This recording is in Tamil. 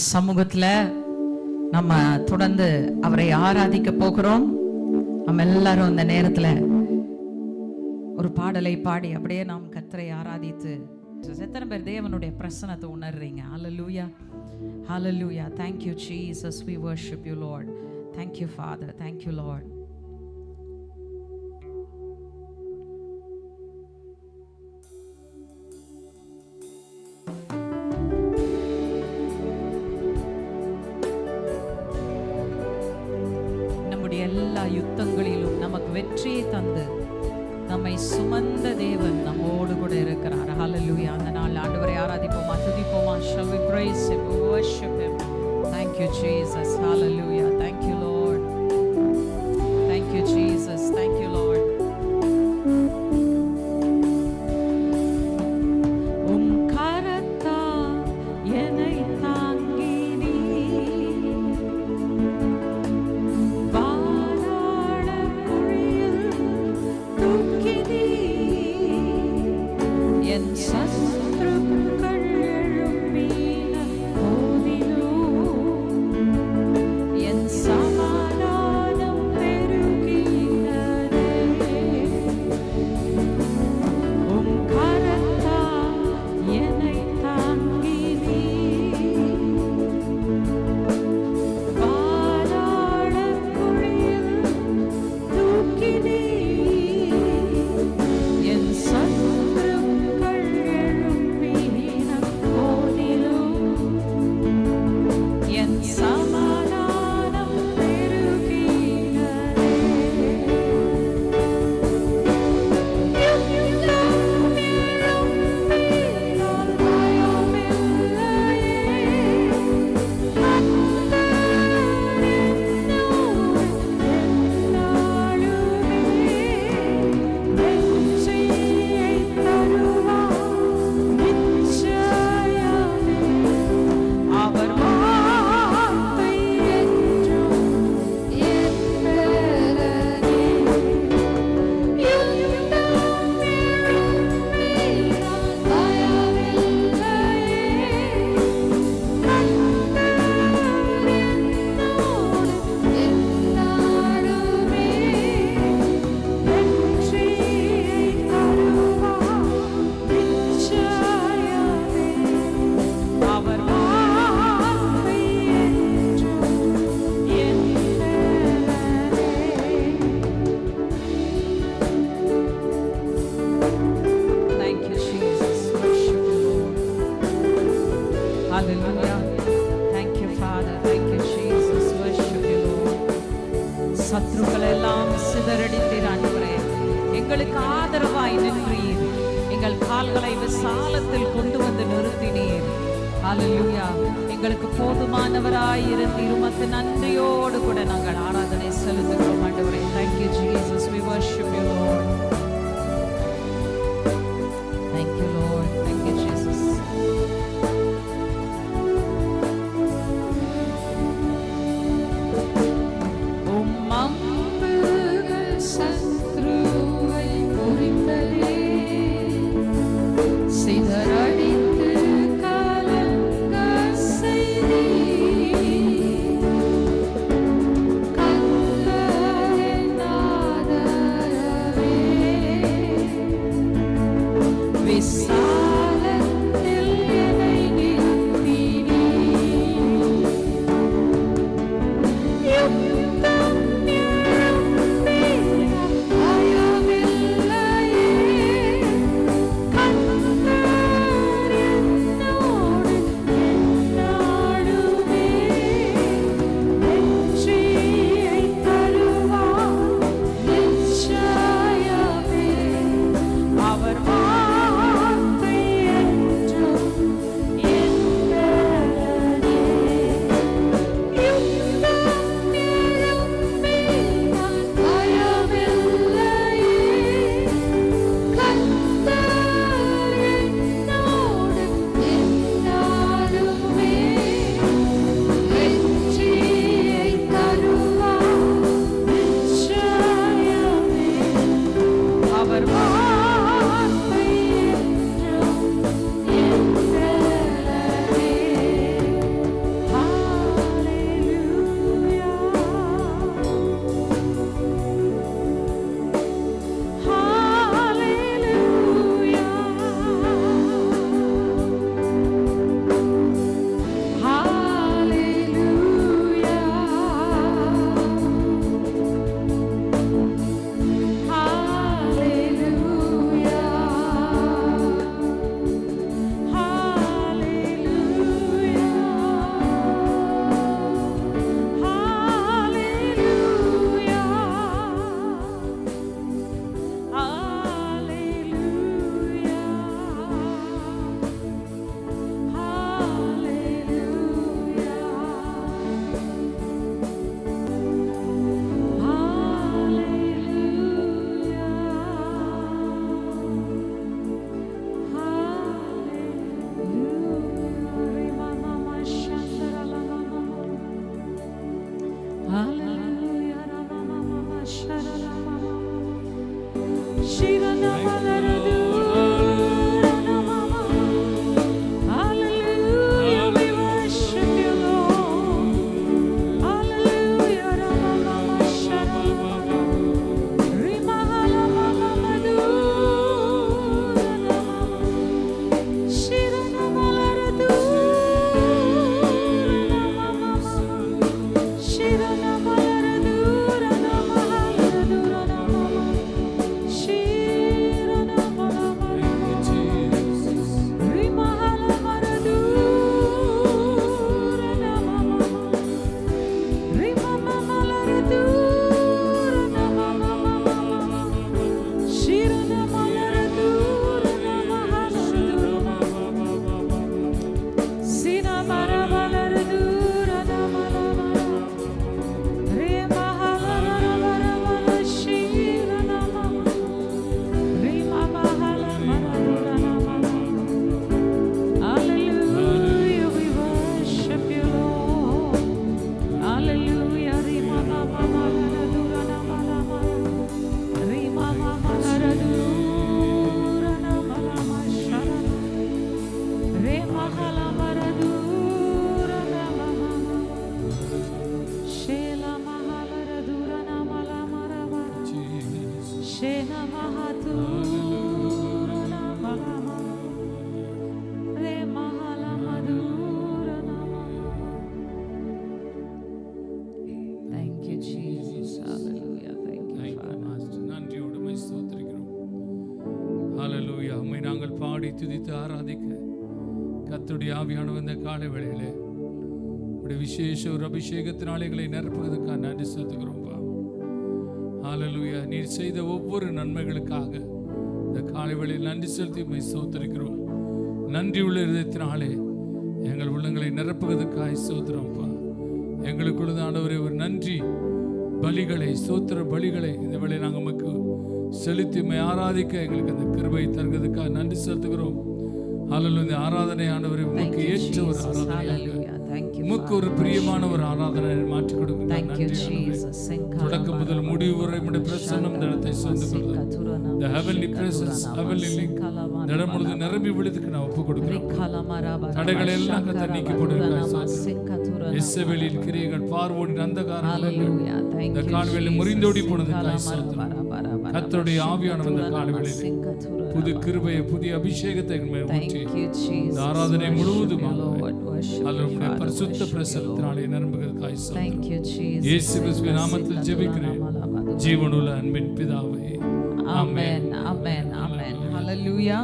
சமூகத்துல நம்ம தொடர்ந்து அவரை ஆராதிக்க போகிறோம். நம்ம எல்லாரும் இந்த நேரத்துல ஒரு பாடலை பாடி அப்படியே நாம் கர்த்தரை ஆராதித்து, எத்தனை பேர் தேவனுடைய பிரசன்னத்தை உணர்றீங்க? ஹல்லேலூயா, ஹல்லேலூயா. Thank you Jesus, we worship you Lord. Thank you Father, thank you Lord. எல்லா யுத்தங்களிலும் நமக்கு வெற்றியை தந்து நம்மை சுமந்த தேவன் நம்மோடு கூட இருக்கிறார். ஹல்லேலூயா. அந்த நாள் ஆண்டவரை ஆராதிப்போமா, துதிப்போமா. Shall we praise him, worship him? Thank you Jesus, hallelujah. Thank you Lord, thank you Jesus, thank you Lord. சத்ருக்களை எல்லாம் சிதறடித்தீர் ஆண்டவரே. எங்களுக்கு ஆதரவாய் நின்றீர். எங்கள் கால்களை விசாலத்தில் கொண்டு வந்து நிறுத்தினீர். ஹல்லேலூயா. எங்களுக்கு போதுமானவராய் இருந்தீர். உமக்கு நன்றியோடு கூட நாங்கள் ஆராதனை செலுத்துகிறோம் ஆண்டவரே. Thank you Jesus, we worship you Lord. Thank you Lord, thank you Jesus. கர்த்தரின் ஆதரவே Hallelujah. Ramamama Sharanamama. Shiranamalaradu. Ranamama. Hallelujah. We worship you, Lord. Hallelujah. Ramamama Sharanamama. Rimahalamamamadu. Ranamama. Shiranamalaradu. Thank you, Jesus. Hallelujah. Thank you, Father. நன்றியோடு உம்மை ஸ்தோத்திரிக்கிறோம். ஹalleluya. உம்மை நாங்கள் பாடி துதித்து ஆராதிக்க கர்த்தருடைய ஆவியானவர் இந்த காலை வேளையிலே உம்முடைய விசேஷ ஒரு அபிஷேகத்தினாலே எங்களை நிரப்புவதற்காக நன்றி செலுத்துகிறோம்ப்பா. ஹalleluya. நீர் செய்த ஒவ்வொரு நன்மைகளுக்காக இந்த காலை வேளையில் நன்றி செலுத்தி உம்மை ஸ்தோத்திரிக்கிறோம். நன்றி உள்ள இதயத்தினாலே எங்கள் உள்ளங்களை நிரப்புவதற்காக ஸ்தோத்திரம்ப்பா. எங்களுக்குள்ளது ஆண்டவரே ஒரு நன்றி பலிகளை ஸ்தோத்திர பலிகளை இந்த வேளை நாங்கள் உமக்கு செலுத்தி உம்மை ஆராதிக்க எங்களுக்கு அந்த கிருபை தருவதற்காக நன்றி செலுத்துகிறோம். ஹalleluya. இந்த ஆராதனை ஆண்டவரே உமக்கு ஏற்ற ஒரு ஆராதனையாக உமக்கு ஒரு பிரியமான ஒரு ஆராதனை மாற்றி கொடுங்க. தொடக்கம் முதல் முடிவு வரை உம்முடைய பிரசன்னம் இந்த இடத்தை சேர்ந்து கொள்ளும். The heavenly presence, heavenly link இந்த இடம் முழுது நிரம்பி விழுதுக்கு நான் ஒப்பு கொடுக்கிறோம். தடைகளை எல்லாம் கத்த நீக்கி போடுங்க. இஸ்ரவேலின் கிரியைகள் பார்வோனின் அந்தகாரங்கள் இந்த கால்களில் முறிந்தோடி போனதுக்காக கர்த்தருடைய ஆவியானவர் இந்த கால்களில் புது கிருபையை புதிய அபிஷேகத்தை ஊற்றி இந்த ஆராதனை முழுவதும் அல்லது பரிசுத்த பிரசன்னத்தினாலே நிரம்புகிறதுக்காக இயேசு கிறிஸ்துவின் நாமத்தில் ஜெபிக்கிறேன் ஜீவனுள்ள அன்பின் பிதாவே. Amen. Amen. Amen. Hallelujah.